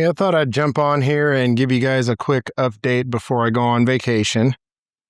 Hey, I thought I'd jump on here and give you guys a quick update before I go on vacation.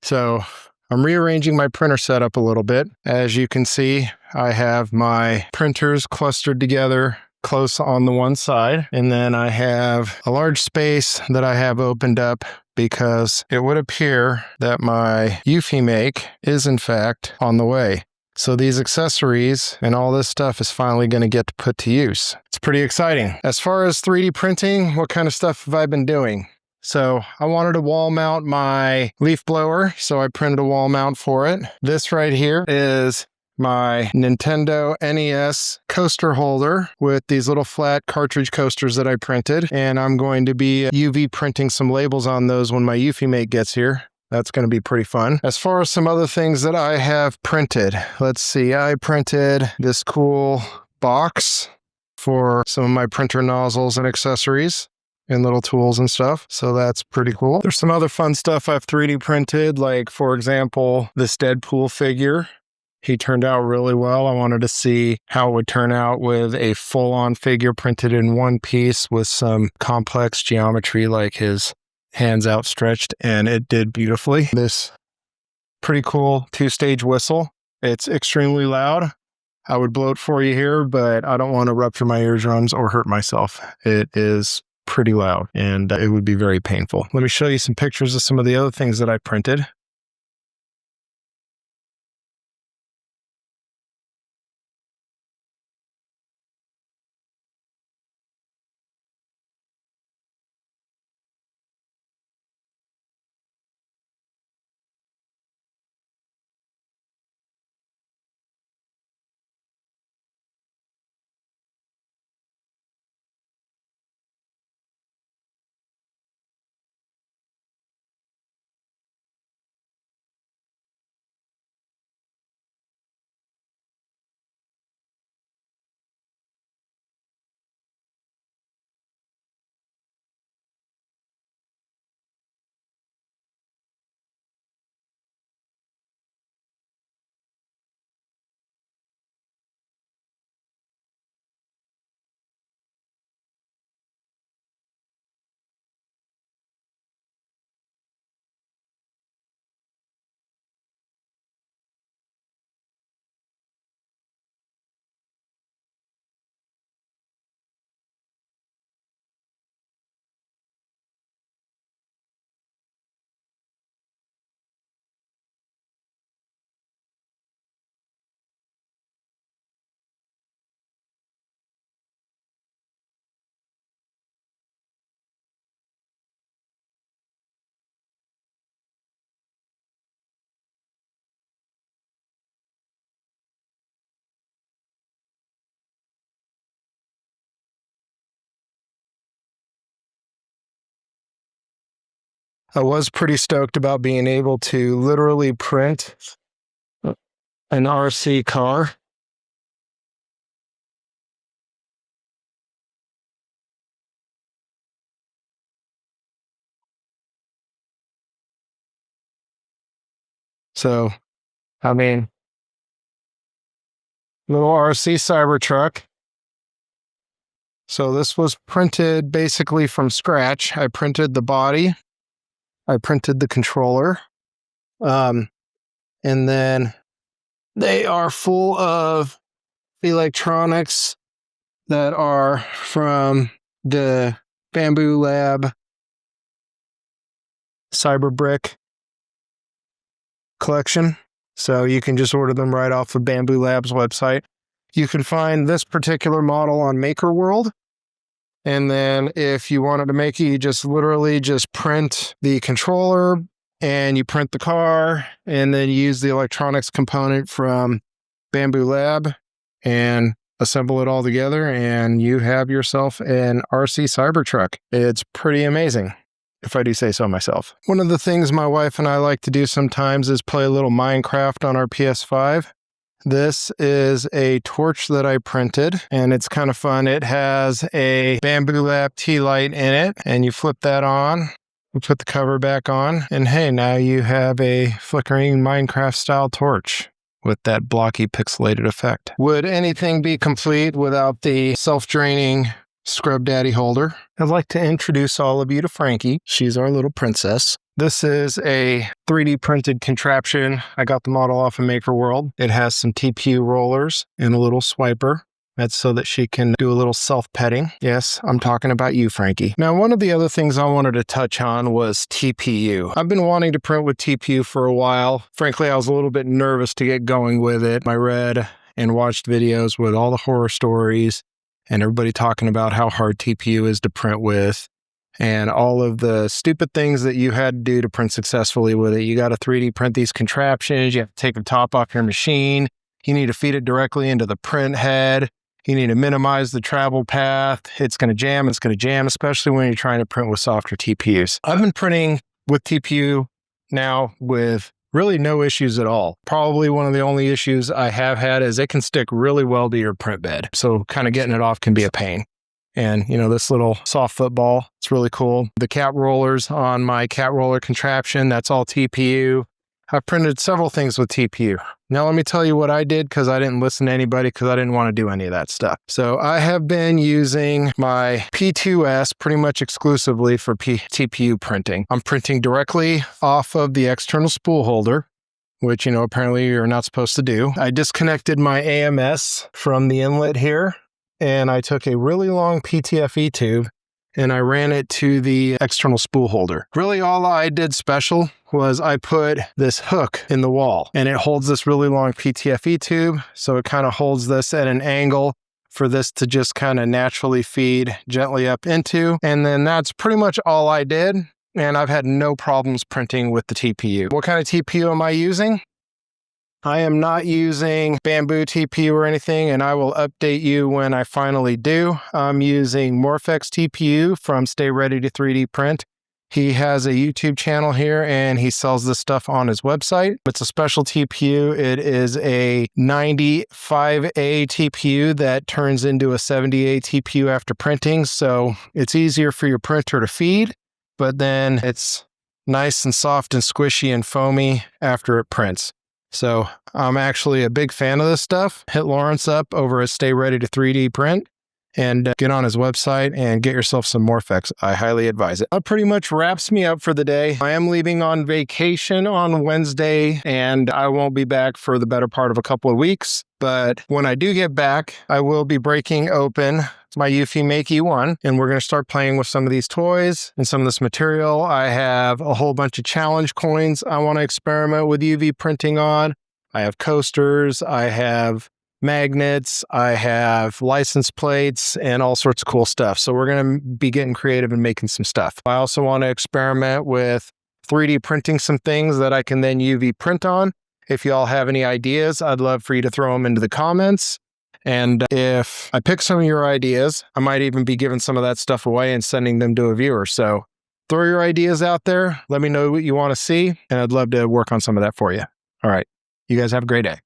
So I'm rearranging my printer setup a little bit. As you can see, I have my printers clustered together close on the one side, and then I have a large space that I have opened up because it would appear that my Eufy make is in fact on the way. So these accessories and all this stuff is finally going to get put to use. It's pretty exciting. As far as 3D printing, what kind of stuff have I been doing? So I wanted to wall mount my leaf blower, so I printed a wall mount for it. This right here is my Nintendo NES coaster holder with these little flat cartridge coasters that I printed. And I'm going to be UV printing some labels on those when my Eufy mate gets here. That's going to be pretty fun. As far as some other things that I have printed, let's see, I printed this cool box for some of my printer nozzles and accessories and little tools and stuff. So that's pretty cool. There's some other fun stuff I've 3D printed, like for example, this Deadpool figure. He turned out really well. I wanted to see how it would turn out with a full-on figure printed in one piece with some complex geometry like his hands outstretched, and it did beautifully. This pretty cool 2-stage whistle. It's extremely loud. I would blow it for you here, but I don't want to rupture my eardrums or hurt myself. It is pretty loud, and it would be very painful. Let me show you some pictures of some of the other things that I printed. I was pretty stoked about being able to literally print an RC car. So, I mean, little RC Cybertruck. So this was printed basically from scratch. I printed the body. I printed the controller. And then they are full of electronics that are from the Bamboo Lab Cyberbrick collection. So you can just order them right off of Bamboo Lab's website. You can find this particular model on Maker World. And then if you wanted to make it, you just literally just print the controller and you print the car and then use the electronics component from Bamboo Lab and assemble it all together and you have yourself an RC Cybertruck. It's pretty amazing, if I do say so myself. One of the things my wife and I like to do sometimes is play a little Minecraft on our PS5. This is a torch that I printed, and it's kind of fun. It has a Bamboo Lab tea light in it, and you flip that on, you put the cover back on, and hey, now you have a flickering Minecraft-style torch with that blocky pixelated effect. Would anything be complete without the self-draining scrub daddy holder. I'd like to introduce all of you to Frankie. She's our little princess. This is a 3D printed contraption. I got the model off of Maker World. It has some TPU rollers and a little swiper. That's so that she can do a little self-petting. Yes, I'm talking about you, Frankie. Now, one of the other things I wanted to touch on was TPU. I've been wanting to print with TPU for a while. Frankly, I was a little bit nervous to get going with it. I read and watched videos with all the horror stories and everybody talking about how hard TPU is to print with and all of the stupid things that you had to do to print successfully with it. You got to 3D print these contraptions. You have to take the top off your machine. You need to feed it directly into the print head. You need to minimize the travel path. It's going to jam, especially when you're trying to print with softer TPUs. I've been printing with TPU now with really no issues at all. Probably one of the only issues I have had is it can stick really well to your print bed. So kind of getting it off can be a pain. And, you know, this little soft football, it's really cool. The cat rollers on my cat roller contraption, that's all TPU. I've printed several things with TPU. Now, let me tell you what I did because I didn't listen to anybody because I didn't want to do any of that stuff. So I have been using my P2S pretty much exclusively for TPU printing. I'm printing directly off of the external spool holder, which, you know, apparently you're not supposed to do. I disconnected my AMS from the inlet here, and I took a really long PTFE tube and I ran it to the external spool holder. Really all I did special was I put this hook in the wall and it holds this really long PTFE tube. So it kind of holds this at an angle for this to just kind of naturally feed gently up into. And then that's pretty much all I did. And I've had no problems printing with the TPU. What kind of TPU am I using? I am not using bamboo TPU or anything, and I will update you when I finally do. I'm using Morphex TPU from Stay Ready to 3D Print. He has a YouTube channel here, and he sells this stuff on his website. It's a special TPU. It is a 95A TPU that turns into a 70A TPU after printing, so it's easier for your printer to feed, but then it's nice and soft and squishy and foamy after it prints. So I'm actually a big fan of this stuff. Hit Lawrence up over at Stay Ready to 3D Print and get on his website and get yourself some Morphex. I highly advise it. That pretty much wraps me up for the day. I am leaving on vacation on Wednesday and I won't be back for the better part of a couple of weeks. But when I do get back, I will be breaking open my Eufy Make E1 and we're going to start playing with some of these toys and some of this material. I have a whole bunch of challenge coins I want to experiment with UV printing on. I have coasters, I have magnets, I have license plates, and all sorts of cool stuff. So we're going to be getting creative and making some stuff. I also want to experiment with 3D printing some things that I can then UV print on. If y'all have any ideas, I'd love for you to throw them into the comments. And if I pick some of your ideas, I might even be giving some of that stuff away and sending them to a viewer. So throw your ideas out there. Let me know what you want to see, and I'd love to work on some of that for you. All right. You guys have a great day.